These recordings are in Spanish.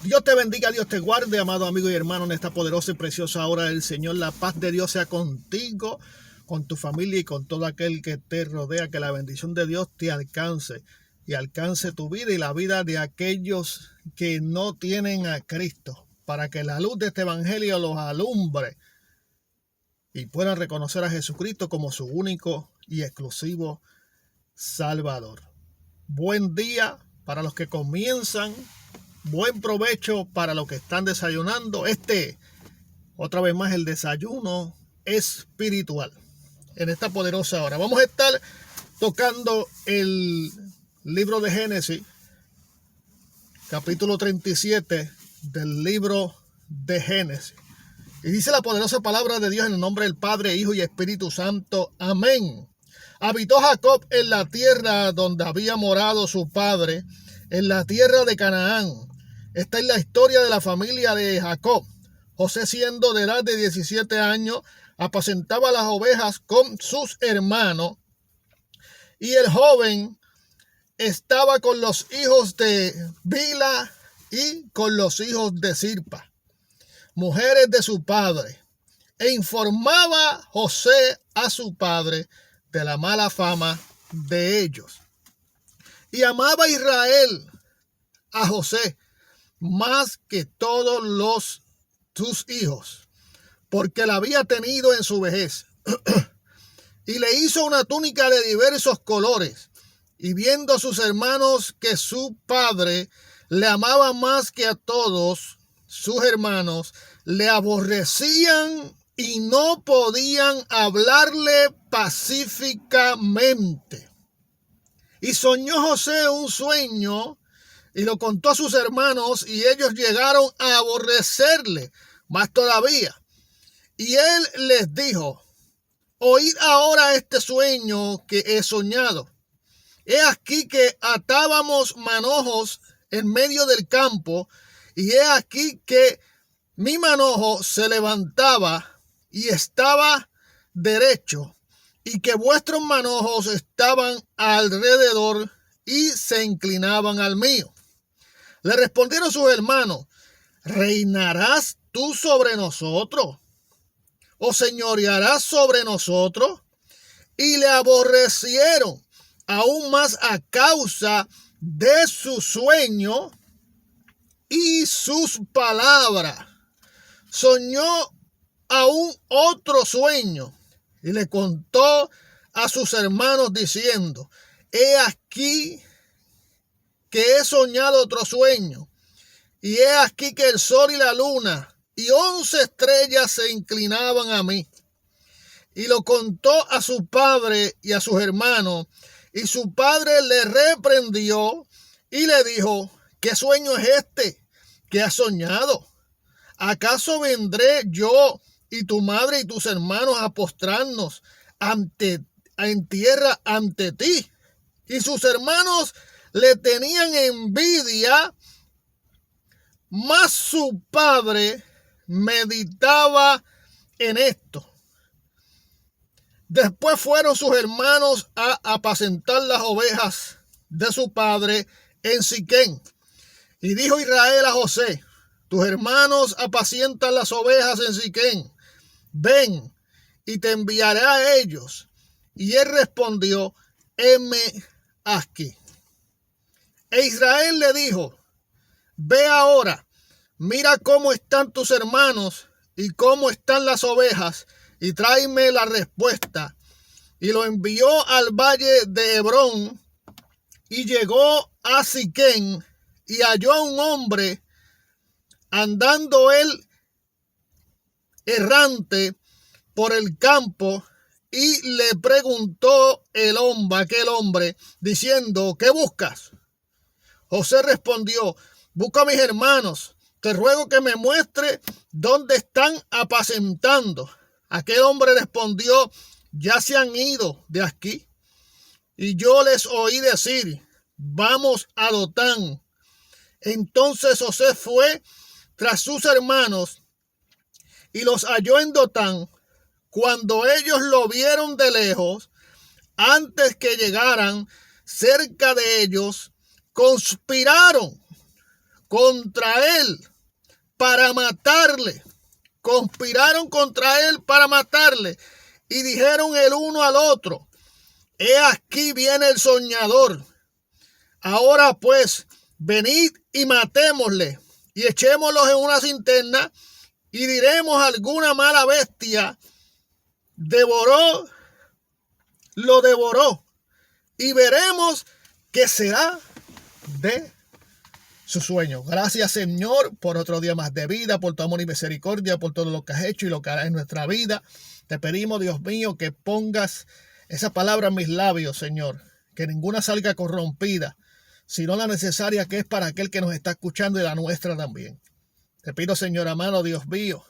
Dios te bendiga, Dios te guarde, amado amigo y hermano, en esta poderosa y preciosa hora del Señor. La paz de Dios sea contigo, con tu familia y con todo aquel que te rodea. Que la bendición de Dios te alcance y alcance tu vida y la vida de aquellos que no tienen a Cristo, para que la luz de este evangelio los alumbre y puedan reconocer a Jesucristo como su único y exclusivo Salvador. Buen día para los que comienzan. Buen provecho para los que están desayunando. Otra vez más, el desayuno espiritual. En esta poderosa hora vamos a estar tocando el libro de Génesis, capítulo 37 del libro de Génesis. Y dice la poderosa palabra de Dios en el nombre del Padre, Hijo y Espíritu Santo. Amén. Habitó Jacob en la tierra donde había morado su padre, en la tierra de Canaán. Esta es la historia de la familia de Jacob. José, siendo de edad de 17 años, apacentaba las ovejas con sus hermanos, y el joven estaba con los hijos de Bila y con los hijos de Zilpa, mujeres de su padre, e informaba José a su padre de la mala fama de ellos. Y amaba Israel a José más que todos sus hijos, porque la había tenido en su vejez. Y le hizo una túnica de diversos colores, y viendo a sus hermanos que su padre le amaba más que a todos sus hermanos, le aborrecían y no podían hablarle pacíficamente. Y soñó José un sueño y lo contó a sus hermanos, y ellos llegaron a aborrecerle más todavía. Y él les dijo: oíd ahora este sueño que he soñado. He aquí que atábamos manojos en medio del campo, y he aquí que mi manojo se levantaba y estaba derecho, y que vuestros manojos estaban alrededor y se inclinaban al mío. Le respondieron sus hermanos: ¿reinarás tú sobre nosotros? ¿O señorearás sobre nosotros? Y le aborrecieron aún más a causa de su sueño y sus palabras. Soñó aún otro sueño y le contó a sus hermanos diciendo: he aquí que he soñado otro sueño, y he aquí que el sol y la luna y 11 estrellas se inclinaban a mí. Y lo contó a su padre y a sus hermanos, y su padre le reprendió y le dijo: ¿qué sueño es este que has soñado? ¿Acaso vendré yo y tu madre y tus hermanos a postrarnos en tierra ante ti? Y sus hermanos le tenían envidia, mas su padre meditaba en esto. Después fueron sus hermanos a apacentar las ovejas de su padre en Siquem. Y dijo Israel a José: tus hermanos apacientan las ovejas en Siquem. Ven, y te enviaré a ellos. Y él respondió: heme aquí. E Israel le dijo: ve ahora, mira cómo están tus hermanos y cómo están las ovejas, y tráeme la respuesta. Y lo envió al valle de Hebrón, y llegó a Siquem, y halló a un hombre andando él errante por el campo, y le preguntó aquel hombre, diciendo: ¿qué buscas? José respondió: busco a mis hermanos, te ruego que me muestre dónde están apacentando. Aquel hombre respondió: ya se han ido de aquí, y yo les oí decir: vamos a Dotán. Entonces José fue tras sus hermanos y los halló en Dotán. Cuando ellos lo vieron de lejos, antes que llegaran cerca de ellos, conspiraron contra él para matarle. Conspiraron contra él para matarle. Y dijeron el uno al otro: he aquí viene el soñador. Ahora pues, venid y matémosle, y echémoslos en una cisterna, y diremos: alguna mala bestia lo devoró, y veremos qué será de su sueño. Gracias, Señor, por otro día más de vida, por tu amor y misericordia, por todo lo que has hecho y lo que harás en nuestra vida. Te pedimos, Dios mío, que pongas esa palabra en mis labios, Señor, que ninguna salga corrompida, sino la necesaria que es para aquel que nos está escuchando y la nuestra también. Te pido, Señor amado, Dios mío,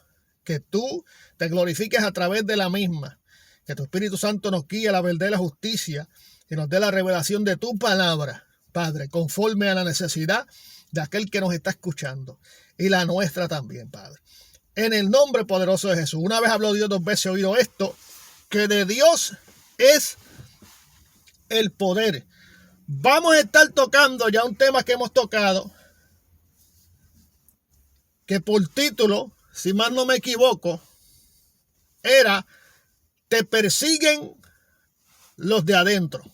que tú te glorifiques a través de la misma, que tu Espíritu Santo nos guíe a la verdad y la justicia y nos dé la revelación de tu palabra, Padre, conforme a la necesidad de aquel que nos está escuchando y la nuestra también, Padre. En el nombre poderoso de Jesús. Una vez habló Dios, dos veces he oído esto, que de Dios es el poder. Vamos a estar tocando ya un tema que hemos tocado, que por título, si mal no me equivoco, era Te persiguen los de adentro.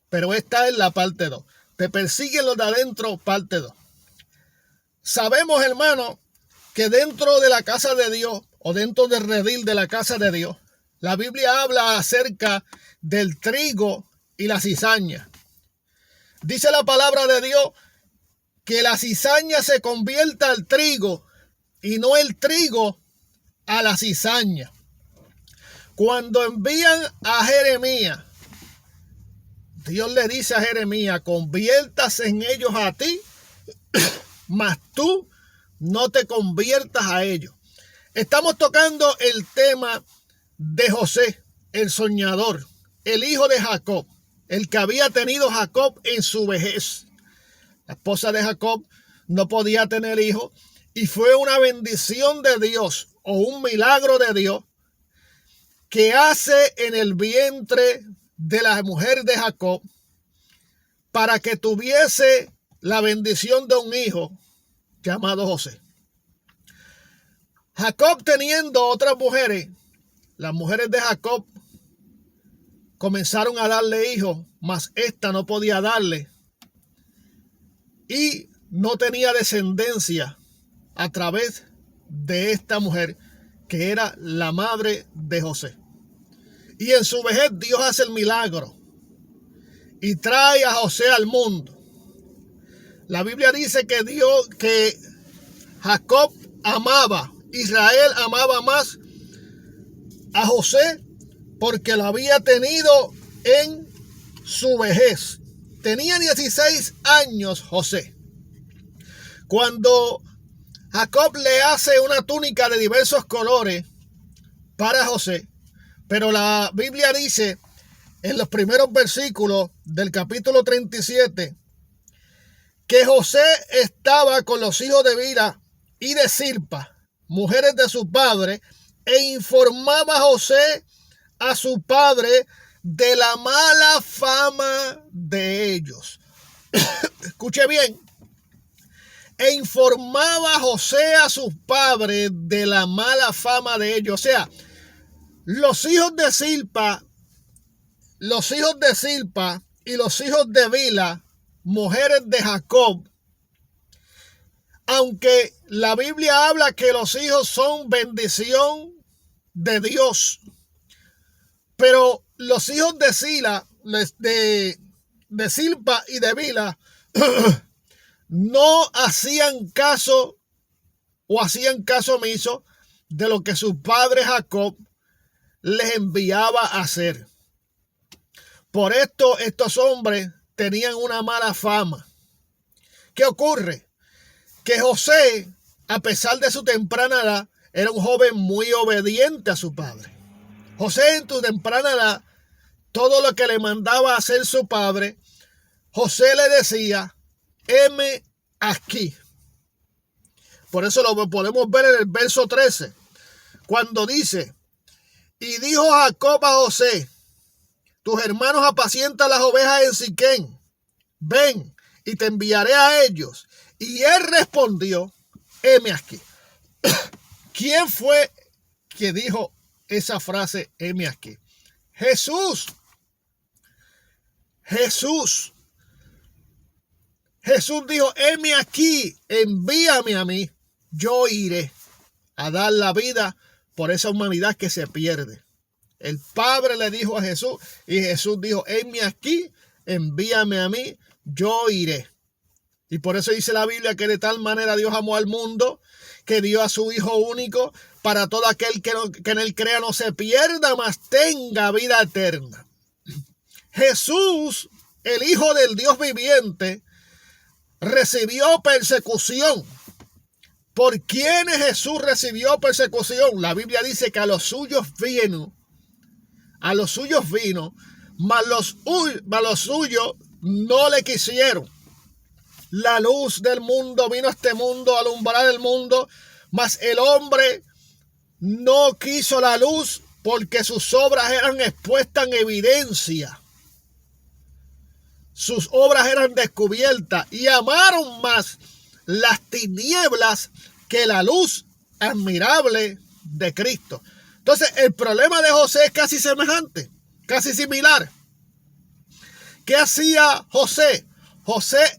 Pero esta es la parte 2. Te persiguen los de adentro, parte 2. Sabemos, hermano, que dentro de la casa de Dios, o dentro del redil de la casa de Dios, la Biblia habla acerca del trigo y la cizaña. Dice la palabra de Dios que la cizaña se convierta al trigo y no el trigo a la cizaña. Cuando envían a Jeremías, Dios le dice a Jeremías: conviértase en ellos a ti, mas tú no te conviertas a ellos. Estamos tocando el tema de José, el soñador, el hijo de Jacob, el que había tenido Jacob en su vejez. La esposa de Jacob no podía tener hijos y fue una bendición de Dios o un milagro de Dios que hace en el vientre de la mujer de Jacob para que tuviese la bendición de un hijo llamado José. Jacob, teniendo otras mujeres, las mujeres de Jacob comenzaron a darle hijos, mas esta no podía darle y no tenía descendencia a través de esta mujer que era la madre de José. Y en su vejez Dios hace el milagro y trae a José al mundo. La Biblia dice que Jacob amaba, Israel amaba más a José porque lo había tenido en su vejez. Tenía 16 años José. Cuando Jacob le hace una túnica de diversos colores para José, pero la Biblia dice en los primeros versículos del capítulo 37 que José estaba con los hijos de Bila y de Zilpa, mujeres de su padre, e informaba a José a su padre de la mala fama de ellos. Escuche bien. E informaba a José a su padre de la mala fama de ellos. O sea, los hijos de Zilpa y los hijos de Bila, mujeres de Jacob, aunque la Biblia habla que los hijos son bendición de Dios, pero los hijos de Zilpa y de Bila no hacían caso o hacían caso omiso de lo que su padre Jacob les enviaba a hacer. Por esto estos hombres tenían una mala fama. ¿Qué ocurre? Que José, a pesar de su temprana edad, era un joven muy obediente a su padre. José, en su temprana edad, todo lo que le mandaba a hacer su padre, José le decía: heme aquí. Por eso lo podemos ver en el verso 13, cuando dice: y dijo Jacob a José: tus hermanos apacientan las ovejas en Siquén. Ven, y te enviaré a ellos. Y él respondió, heme aquí. ¿Quién fue que dijo esa frase, heme aquí? Jesús. Jesús. Jesús dijo, heme aquí, envíame a mí, yo iré a dar la vida por esa humanidad que se pierde. El Padre le dijo a Jesús y Jesús dijo, heme aquí, envíame a mí, yo iré. Y por eso dice la Biblia que de tal manera Dios amó al mundo que dio a su Hijo único para todo aquel que en él crea no se pierda, mas tenga vida eterna. Jesús, el Hijo del Dios viviente, recibió persecución. ¿Por quiénes Jesús recibió persecución? La Biblia dice que a los suyos vino, mas los suyos no le quisieron. La luz del mundo vino a este mundo a alumbrar el mundo, mas el hombre no quiso la luz porque sus obras eran expuestas en evidencia. Sus obras eran descubiertas y amaron más las tinieblas que la luz admirable de Cristo. Entonces, el problema de José es casi semejante, casi similar. ¿Qué hacía José? José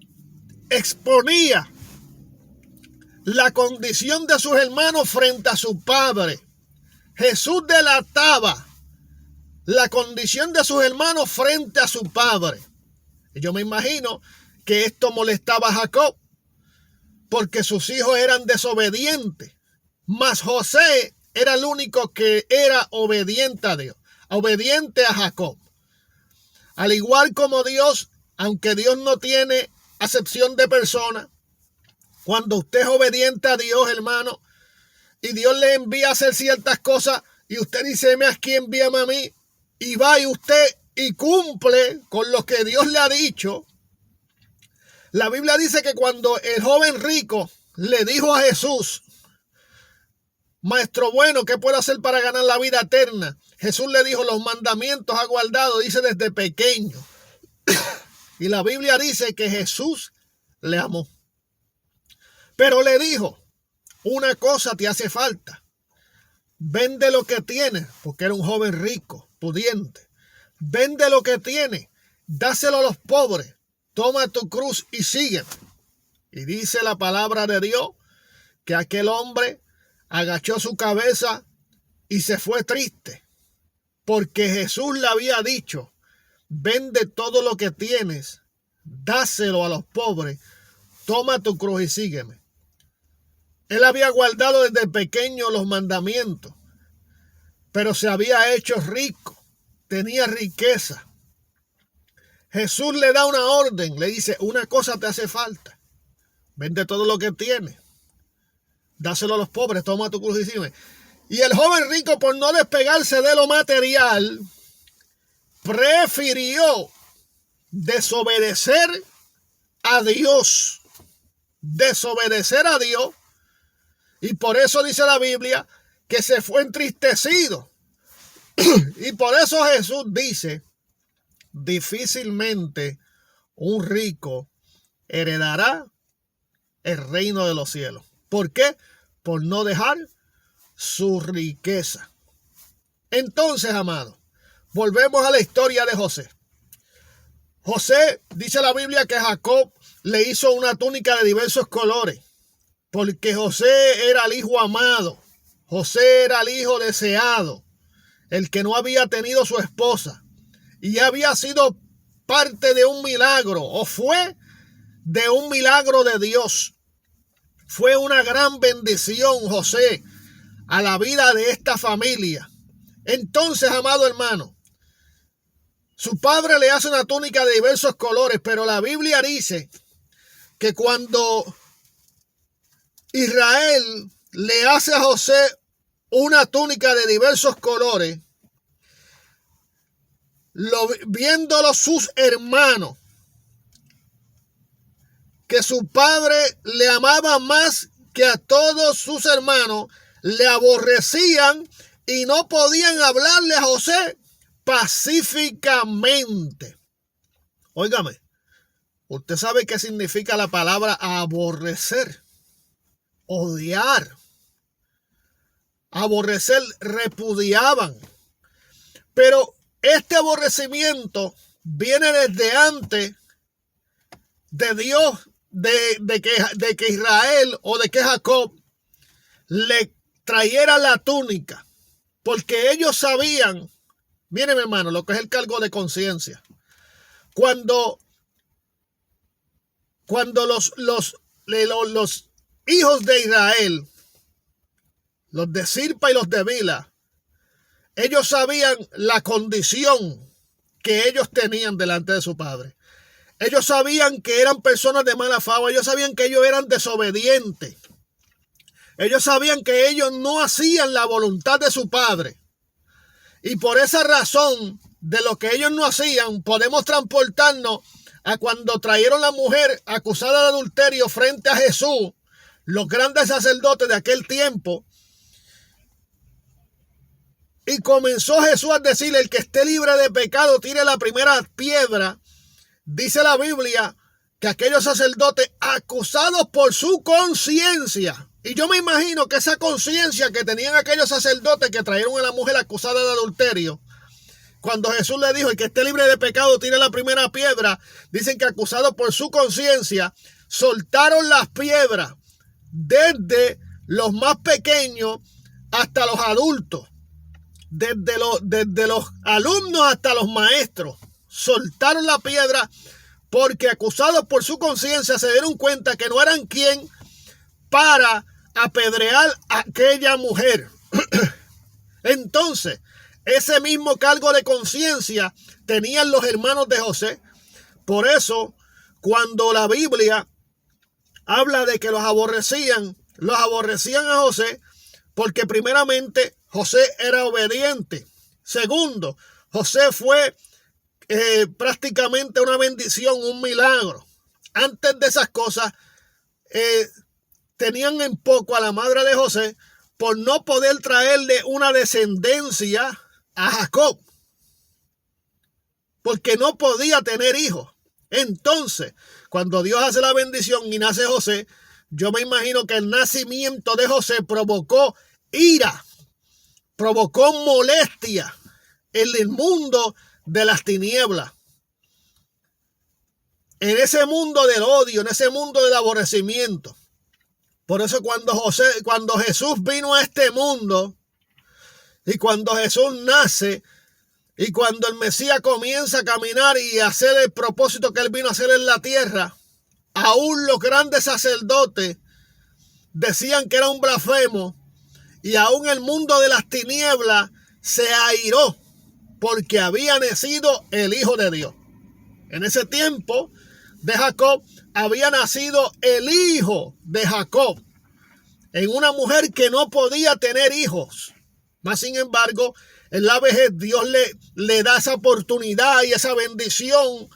exponía la condición de sus hermanos frente a su padre. Jesús delataba la condición de sus hermanos frente a su padre. Y yo me imagino que esto molestaba a Jacob, porque sus hijos eran desobedientes. Mas José era el único que era obediente a Dios, obediente a Jacob. Al igual como Dios, aunque Dios no tiene acepción de persona, cuando usted es obediente a Dios, hermano, y Dios le envía a hacer ciertas cosas, y usted dice, heme aquí, envíame a mí, y va y usted y cumple con lo que Dios le ha dicho. La Biblia dice que cuando el joven rico le dijo a Jesús, Maestro bueno, ¿qué puedo hacer para ganar la vida eterna? Jesús le dijo, los mandamientos ha guardado, dice, desde pequeño. Y la Biblia dice que Jesús le amó. Pero le dijo, una cosa te hace falta. Vende lo que tienes, porque era un joven rico, pudiente. Vende lo que tienes, dáselo a los pobres. Toma tu cruz y sígueme. Y dice la palabra de Dios que aquel hombre agachó su cabeza y se fue triste, porque Jesús le había dicho, vende todo lo que tienes, dáselo a los pobres, toma tu cruz y sígueme. Él había guardado desde pequeño los mandamientos, pero se había hecho rico, tenía riqueza. Jesús le da una orden, le dice, una cosa te hace falta, vende todo lo que tienes, dáselo a los pobres, toma tu cruz y sígueme. Y el joven rico, por no despegarse de lo material, prefirió desobedecer a Dios. Desobedecer a Dios. Y por eso dice la Biblia que se fue entristecido. Y por eso Jesús dice, difícilmente un rico heredará el reino de los cielos. ¿Por qué? Por no dejar su riqueza. Entonces, amado, volvemos a la historia de José. José, dice la Biblia que Jacob le hizo una túnica de diversos colores, porque José era el hijo amado, José era el hijo deseado, el que no había tenido su esposa, y había sido parte de un milagro, o fue de un milagro de Dios. Fue una gran bendición, José, a la vida de esta familia. Entonces, amado hermano, su padre le hace una túnica de diversos colores, pero la Biblia dice que cuando Israel le hace a José una túnica de diversos colores, viéndolo sus hermanos, que su padre le amaba más que a todos sus hermanos, le aborrecían y no podían hablarle a José pacíficamente. Óigame, Usted sabe qué significa la palabra aborrecer, odiar. Aborrecer, repudiaban. Pero este aborrecimiento viene desde antes de Dios, de que Israel o de que Jacob le trayera la túnica. Porque ellos sabían, miren mi hermano, lo que es el cargo de conciencia. Cuando los hijos de Israel, los de Zilpa y los de Bila, ellos sabían la condición que ellos tenían delante de su padre. Ellos sabían que eran personas de mala fama. Ellos sabían que ellos eran desobedientes. Ellos sabían que ellos no hacían la voluntad de su padre. Y por esa razón de lo que ellos no hacían, podemos transportarnos a cuando trajeron la mujer acusada de adulterio frente a Jesús, los grandes sacerdotes de aquel tiempo. Y comenzó Jesús a decirle: el que esté libre de pecado tire la primera piedra. Dice la Biblia que aquellos sacerdotes acusados por su conciencia. Y yo me imagino que esa conciencia que tenían aquellos sacerdotes que trajeron a la mujer acusada de adulterio, cuando Jesús le dijo: el que esté libre de pecado tire la primera piedra, dicen que acusados por su conciencia, soltaron las piedras desde los más pequeños hasta los adultos. Desde los alumnos hasta los maestros, soltaron la piedra porque acusados por su conciencia se dieron cuenta que no eran quien para apedrear a aquella mujer. Entonces, ese mismo cargo de conciencia tenían los hermanos de José. Por eso, cuando la Biblia habla de que los aborrecían a José, porque primeramente José era obediente. Segundo, José fue prácticamente una bendición, un milagro. Antes de esas cosas, tenían en poco a la madre de José por no poder traerle una descendencia a Jacob, porque no podía tener hijos. Entonces, cuando Dios hace la bendición y nace José, yo me imagino que el nacimiento de José provocó ira, provocó molestia en el mundo de las tinieblas, en ese mundo del odio, en ese mundo del aborrecimiento. Por eso cuando Jesús vino a este mundo y cuando Jesús nace y cuando el Mesías comienza a caminar y a hacer el propósito que él vino a hacer en la tierra, aún los grandes sacerdotes decían que era un blasfemo, y aún el mundo de las tinieblas se airó porque había nacido el Hijo de Dios. En ese tiempo de Jacob había nacido el hijo de Jacob en una mujer que no podía tener hijos. Mas sin embargo, en la vejez Dios le da esa oportunidad y esa bendición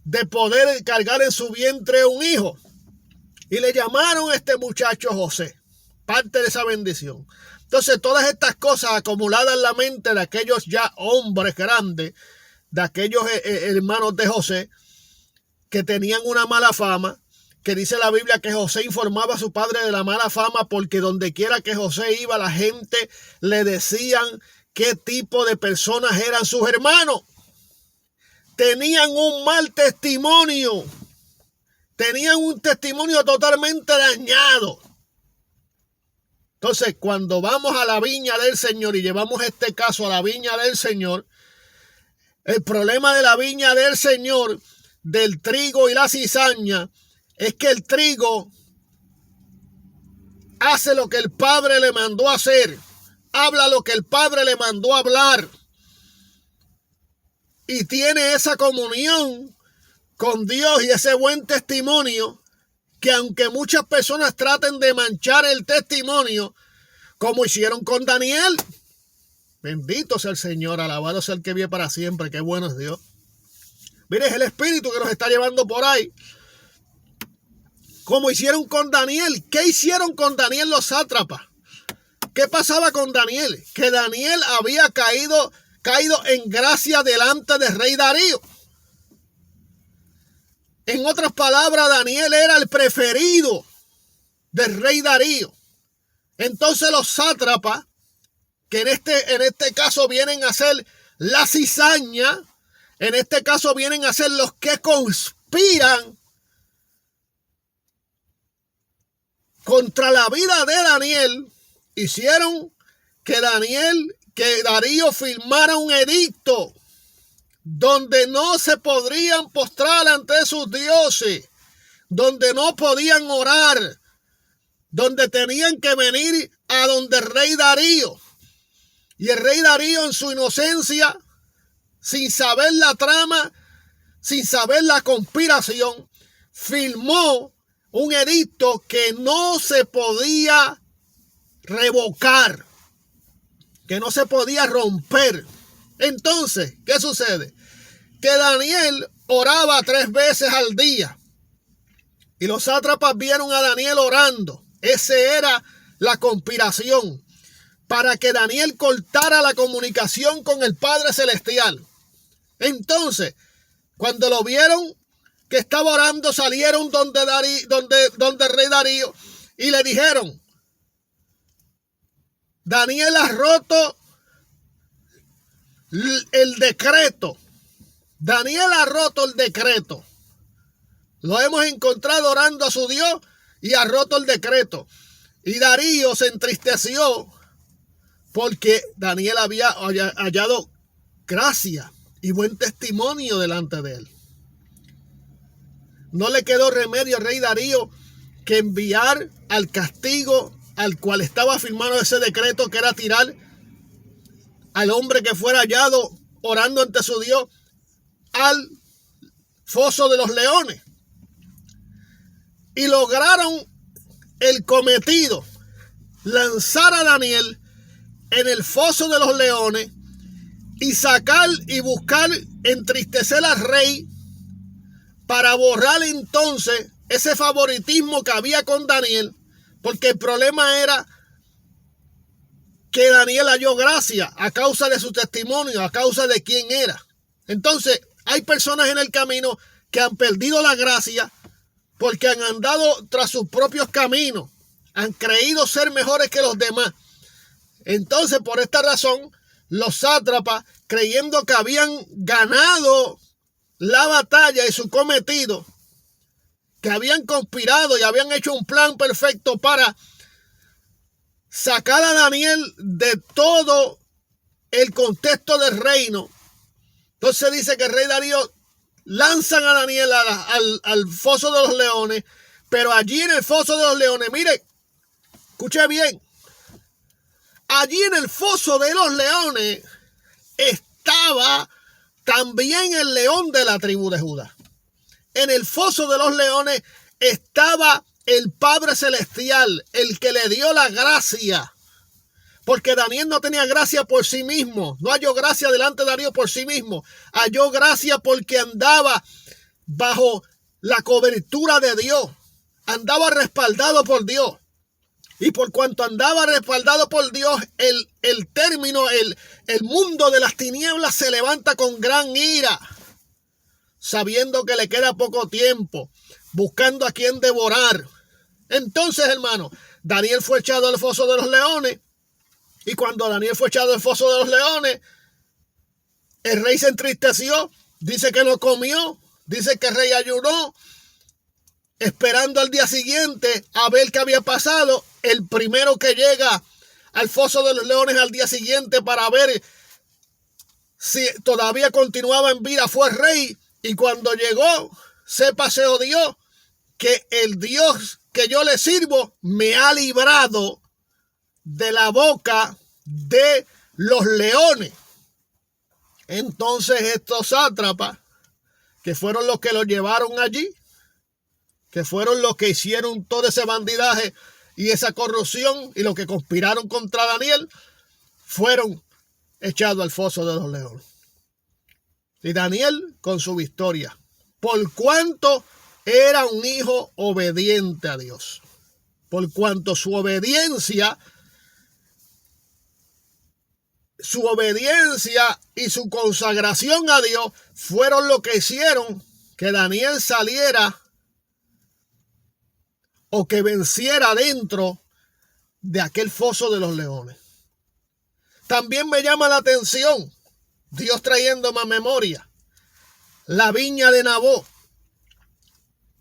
de poder cargar en su vientre un hijo. Y le llamaron a este muchacho José, parte de esa bendición. Entonces, todas estas cosas acumuladas en la mente de aquellos ya hombres grandes, de aquellos hermanos de José, que tenían una mala fama, que dice la Biblia que José informaba a su padre de la mala fama, porque donde quiera que José iba, la gente le decían qué tipo de personas eran sus hermanos. Tenían un mal testimonio, tenían un testimonio totalmente dañado. Entonces, cuando vamos a la viña del Señor y llevamos este caso a la viña del Señor, el problema de la viña del Señor, del trigo y la cizaña, es que el trigo hace lo que el Padre le mandó a hacer, habla lo que el Padre le mandó a hablar, y tiene esa comunión con Dios y ese buen testimonio, que aunque muchas personas traten de manchar el testimonio, como hicieron con Daniel, bendito sea el Señor, alabado sea el que vive para siempre, qué bueno es Dios. Mire, es el Espíritu que nos está llevando por ahí. Como hicieron con Daniel. ¿Qué hicieron con Daniel los sátrapas? ¿Qué pasaba con Daniel? Que Daniel había caído en gracia delante del rey Darío. En otras palabras, Daniel era el preferido del rey Darío. Entonces los sátrapas, que en este caso vienen a ser la cizaña, en este caso vienen a ser los que conspiran contra la vida de Daniel, hicieron que Darío firmara un edicto donde no se podrían postrar ante sus dioses, donde no podían orar, donde tenían que venir a donde el rey Darío. Y el rey Darío, en su inocencia, sin saber la trama, sin saber la conspiración, firmó un edicto que no se podía revocar, que no se podía romper. Entonces, ¿qué sucede? Que Daniel oraba 3 veces al día. Y los sátrapas vieron a Daniel orando. Esa era la conspiración, para que Daniel cortara la comunicación con el Padre Celestial. Entonces, cuando lo vieron que estaba orando, salieron donde el rey Darío y le dijeron: Daniel ha roto el decreto. Daniel ha roto el decreto. Lo hemos encontrado orando a su Dios y ha roto el decreto. Y Darío se entristeció porque Daniel había hallado gracia y buen testimonio delante de él. No le quedó remedio al rey Darío que enviar al castigo al cual estaba firmado ese decreto, que era tirar al hombre que fuera hallado orando ante su Dios al foso de los leones. Y lograron el cometido: lanzar a Daniel en el foso de los leones y sacar y buscar entristecer al rey para borrar entonces ese favoritismo que había con Daniel, porque el problema era que Daniel halló gracia a causa de su testimonio, a causa de quién era. Entonces, hay personas en el camino que han perdido la gracia porque han andado tras sus propios caminos, han creído ser mejores que los demás. Entonces, por esta razón, los sátrapas, creyendo que habían ganado la batalla y su cometido, que habían conspirado y habían hecho un plan perfecto para sacar a Daniel de todo el contexto del reino. Entonces dice que el rey Darío lanzan a Daniel al foso de los leones, pero allí en el foso de los leones, mire, escuche bien, allí en el foso de los leones estaba también el león de la tribu de Judá. En el foso de los leones estaba el Padre Celestial, el que le dio la gracia. Porque Daniel no tenía gracia por sí mismo. No halló gracia delante de Darío por sí mismo. Halló gracia porque andaba bajo la cobertura de Dios. Andaba respaldado por Dios. Y por cuanto andaba respaldado por Dios, el mundo de las tinieblas se levanta con gran ira, sabiendo que le queda poco tiempo, buscando a quien devorar. Entonces, hermano, Daniel fue echado al foso de los leones. Y cuando Daniel fue echado al foso de los leones, el rey se entristeció. Dice que no comió. Dice que el rey ayunó, esperando al día siguiente a ver qué había pasado. El primero que llega al foso de los leones al día siguiente para ver si todavía continuaba en vida fue el rey. Y cuando llegó, sépase, oh Dios, que el Dios que yo le sirvo me ha librado de la boca de los leones. Entonces estos sátrapas, que fueron los que lo llevaron allí, que fueron los que hicieron todo ese bandidaje y esa corrupción y los que conspiraron contra Daniel, fueron echados al foso de los leones. Y Daniel con su victoria, por cuanto era un hijo obediente a Dios, por cuanto su obediencia y su consagración a Dios fueron lo que hicieron que Daniel saliera o que venciera dentro de aquel foso de los leones. También me llama la atención, Dios trayéndome a memoria, la viña de Nabot.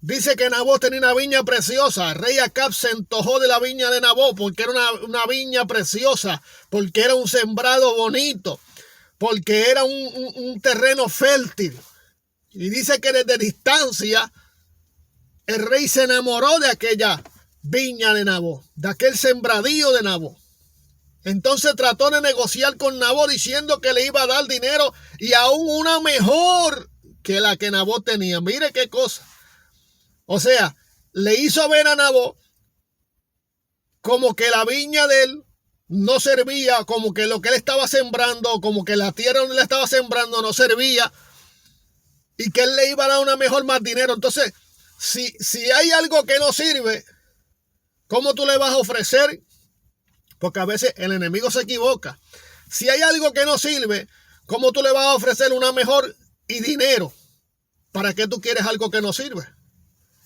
Dice que Nabot tenía una viña preciosa. El rey Acab se antojó de la viña de Nabot porque era una viña preciosa, porque era un sembrado bonito, porque era un terreno fértil. Y dice que desde distancia el rey se enamoró de aquella viña de Nabot, de aquel sembradío de Nabot. Entonces trató de negociar con Nabot diciendo que le iba a dar dinero y aún una mejor que la que Nabot tenía. Mire qué cosa. O sea, le hizo ver a Nabot como que la viña de él no servía, como que lo que él estaba sembrando, como que la tierra donde él estaba sembrando no servía y que él le iba a dar una mejor más dinero. Entonces, si hay algo que no sirve, ¿cómo tú le vas a ofrecer? Porque a veces el enemigo se equivoca. Si hay algo que no sirve, ¿cómo tú le vas a ofrecer una mejor y dinero? ¿Para qué tú quieres algo que no sirve?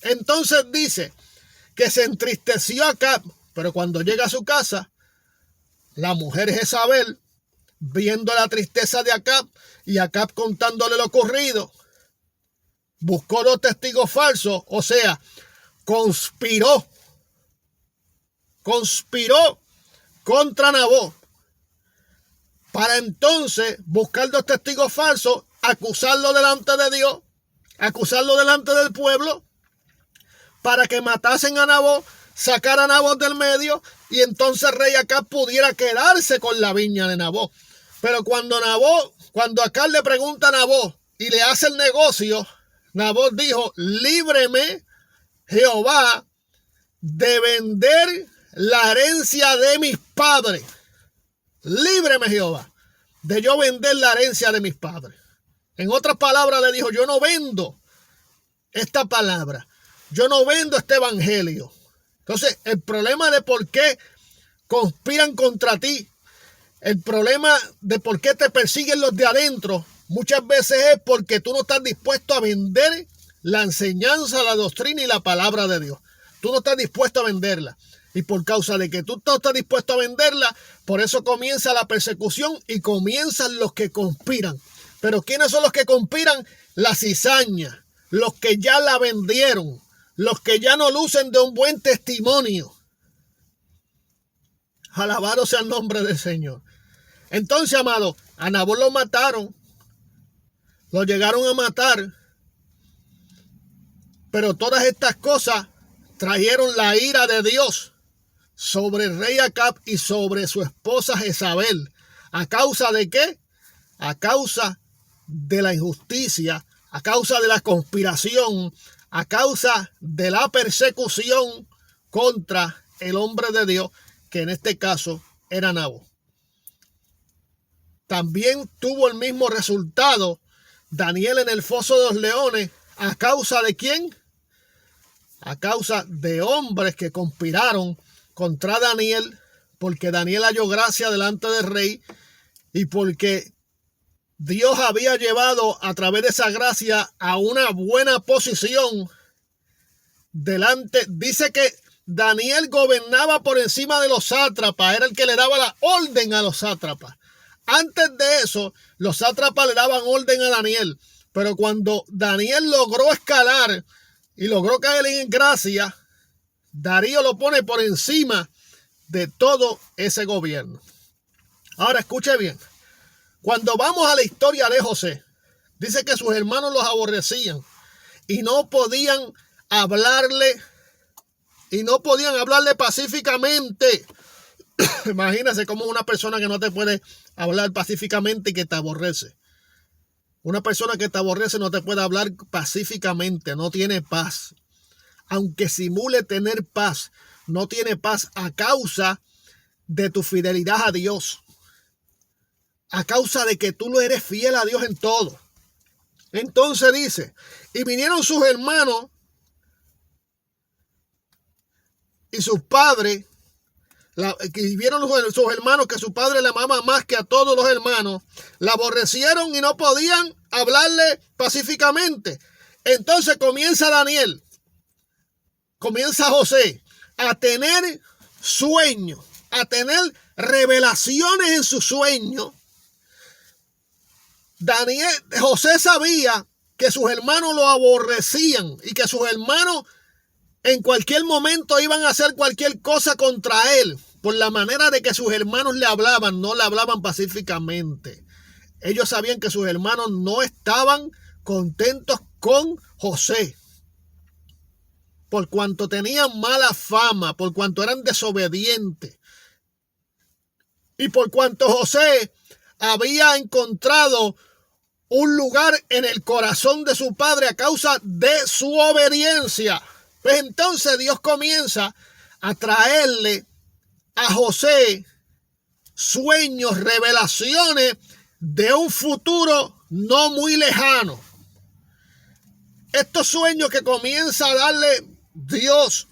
Entonces dice que se entristeció Acab, pero cuando llega a su casa, la mujer Jezabel, viendo la tristeza de Acab y Acab contándole lo ocurrido, buscó 2 testigos falsos, o sea, conspiró contra Nabot para entonces buscar 2 testigos falsos, acusarlo delante de Dios, acusarlo delante del pueblo, para que matasen a Nabot, sacar a Nabot del medio y entonces el rey Acab pudiera quedarse con la viña de Nabot. Pero cuando Acab le pregunta a Nabot y le hace el negocio, Nabot dijo: líbreme Jehová de vender la herencia de mis padres. Líbreme Jehová de yo vender la herencia de mis padres. En otras palabras le dijo: yo no vendo esta palabra. Yo no vendo este evangelio. Entonces, el problema de por qué conspiran contra ti, el problema de por qué te persiguen los de adentro, muchas veces es porque tú no estás dispuesto a vender la enseñanza, la doctrina y la palabra de Dios. Tú no estás dispuesto a venderla. Y por causa de que tú no estás dispuesto a venderla, por eso comienza la persecución y comienzan los que conspiran. Pero ¿quiénes son los que conspiran? La cizaña, los que ya la vendieron, los que ya no lucen de un buen testimonio. Alabado sea el nombre del Señor. Entonces, amado, a Nabot lo mataron. Lo llegaron a matar. Pero todas estas cosas trajeron la ira de Dios sobre el rey Acab y sobre su esposa Jezabel. ¿A causa de qué? A causa de la injusticia, a causa de la conspiración, a causa de la persecución contra el hombre de Dios, que en este caso era Nabot. También tuvo el mismo resultado Daniel en el foso de los leones. ¿A causa de quién? A causa de hombres que conspiraron contra Daniel, porque Daniel halló gracia delante del rey y porque Dios había llevado a través de esa gracia a una buena posición delante. Dice que Daniel gobernaba por encima de los sátrapas, era el que le daba la orden a los sátrapas. Antes de eso, los sátrapas le daban orden a Daniel, pero cuando Daniel logró escalar y logró caer en gracia, Darío lo pone por encima de todo ese gobierno. Ahora escuche bien. Cuando vamos a la historia de José, dice que sus hermanos los aborrecían y no podían hablarle pacíficamente. Imagínese cómo una persona que no te puede hablar pacíficamente y que te aborrece. Una persona que te aborrece no te puede hablar pacíficamente, no tiene paz. Aunque simule tener paz, no tiene paz a causa de tu fidelidad a Dios. A causa de que tú no eres fiel a Dios en todo. Entonces dice, y vinieron sus hermanos y sus padres, y vieron sus hermanos que su padre le amaba más que a todos los hermanos, la aborrecieron y no podían hablarle pacíficamente. Entonces comienza José a tener sueños, a tener revelaciones en su sueño. José sabía que sus hermanos lo aborrecían y que sus hermanos en cualquier momento iban a hacer cualquier cosa contra él, por la manera de que sus hermanos le hablaban, no le hablaban pacíficamente. Ellos sabían que sus hermanos no estaban contentos con José, por cuanto tenían mala fama, por cuanto eran desobedientes y por cuanto José había encontrado un lugar en el corazón de su padre a causa de su obediencia. Pues entonces Dios comienza a traerle a José sueños, revelaciones de un futuro no muy lejano. Estos sueños que comienza a darle Dios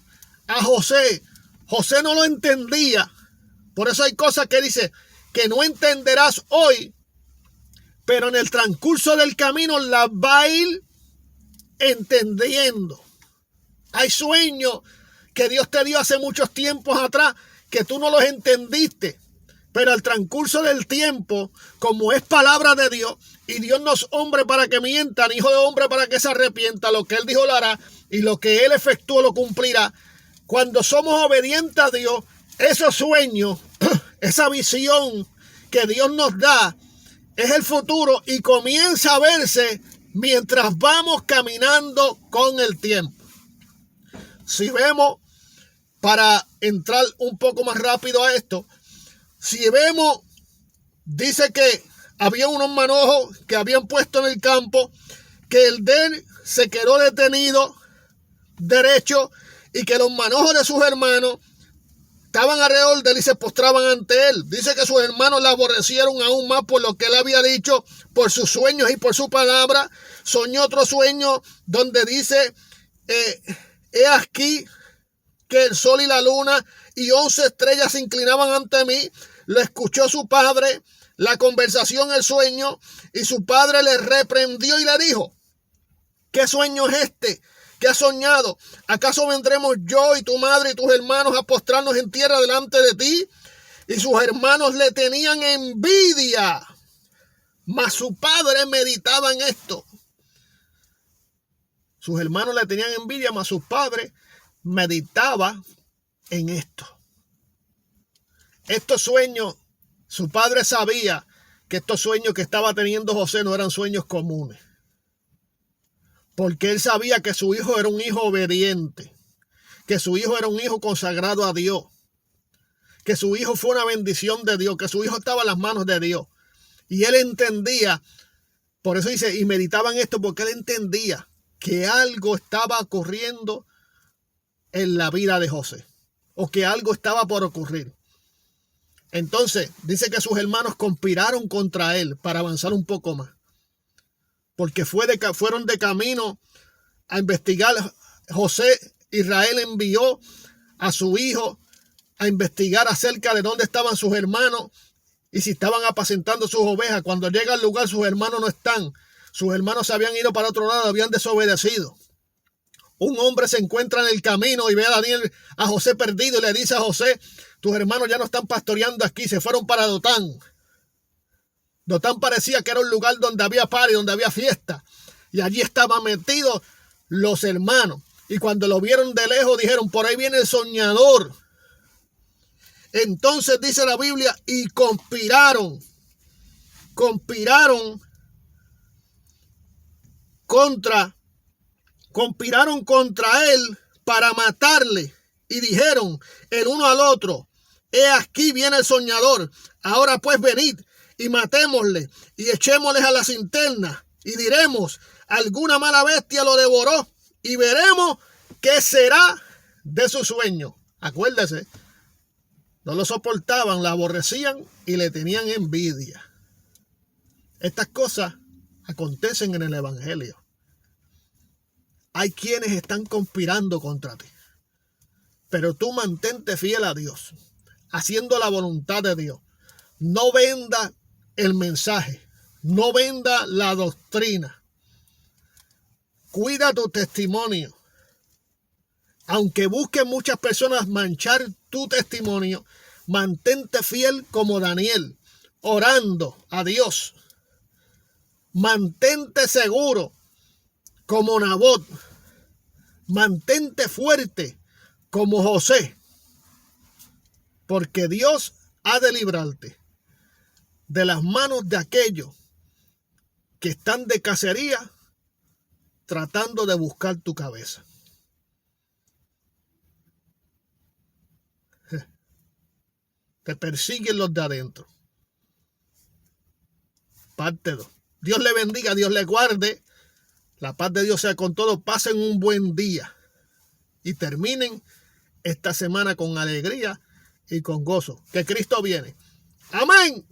a José, José no lo entendía. Por eso hay cosas que dice que no entenderás hoy, pero en el transcurso del camino las va a ir entendiendo. Hay sueños que Dios te dio hace muchos tiempos atrás que tú no los entendiste, pero al transcurso del tiempo, como es palabra de Dios, y Dios no es hombre para que mienta, ni hijo de hombre para que se arrepienta, lo que Él dijo lo hará, y lo que Él efectuó lo cumplirá. Cuando somos obedientes a Dios, esos sueños, esa visión que Dios nos da, es el futuro y comienza a verse mientras vamos caminando con el tiempo. Si vemos, para entrar un poco más rápido a esto, si vemos, dice que había unos manojos que habían puesto en el campo, que el de él se quedó detenido derecho y que los manojos de sus hermanos estaban alrededor de él y se postraban ante él. Dice que sus hermanos le aborrecieron aún más por lo que él había dicho, por sus sueños y por su palabra. Soñó otro sueño donde dice, he aquí que el sol y la luna y 11 estrellas se inclinaban ante mí. Lo escuchó su padre, la conversación, el sueño, y su padre le reprendió y le dijo, ¿qué sueño es este? ¿Qué has soñado? ¿Acaso vendremos yo y tu madre y tus hermanos a postrarnos en tierra delante de ti? Y sus hermanos le tenían envidia, mas su padre meditaba en esto. Sus hermanos le tenían envidia, mas su padre meditaba en esto. Estos sueños, su padre sabía que estos sueños que estaba teniendo José no eran sueños comunes. Porque él sabía que su hijo era un hijo obediente, que su hijo era un hijo consagrado a Dios, que su hijo fue una bendición de Dios, que su hijo estaba en las manos de Dios. Y él entendía, por eso dice, y meditaba en esto, porque él entendía que algo estaba ocurriendo en la vida de José, o que algo estaba por ocurrir. Entonces, dice que sus hermanos conspiraron contra él para avanzar un poco más. Porque fueron de camino a investigar. José, Israel envió a su hijo a investigar acerca de dónde estaban sus hermanos y si estaban apacentando sus ovejas. Cuando llega al lugar, sus hermanos no están. Sus hermanos se habían ido para otro lado, habían desobedecido. Un hombre se encuentra en el camino y ve a José perdido y le dice a José, tus hermanos ya no están pastoreando aquí, se fueron para Dotán. Dotán parecía que era un lugar donde había party, donde había fiesta. Y allí estaban metidos los hermanos. Y cuando lo vieron de lejos dijeron, por ahí viene el soñador. Entonces dice la Biblia, y conspiraron contra él para matarle. Y dijeron el uno al otro, he aquí viene el soñador. Ahora pues venid y matémosle y echémosle a la cisterna y diremos, alguna mala bestia lo devoró y veremos qué será de su sueño. Acuérdese, no lo soportaban, la aborrecían y le tenían envidia. Estas cosas acontecen en el evangelio. Hay quienes están conspirando contra ti, pero tú mantente fiel a Dios, haciendo la voluntad de Dios. No venda el mensaje, no venda la doctrina. Cuida tu testimonio. Aunque busquen muchas personas manchar tu testimonio, mantente fiel como Daniel, orando a Dios. Mantente seguro como Nabot. Mantente fuerte como José. Porque Dios ha de librarte de las manos de aquellos que están de cacería tratando de buscar tu cabeza. Te persiguen los de adentro. Parte 2. Dios le bendiga, Dios le guarde. La paz de Dios sea con todos. Pasen un buen día y terminen esta semana con alegría y con gozo. Que Cristo viene. Amén.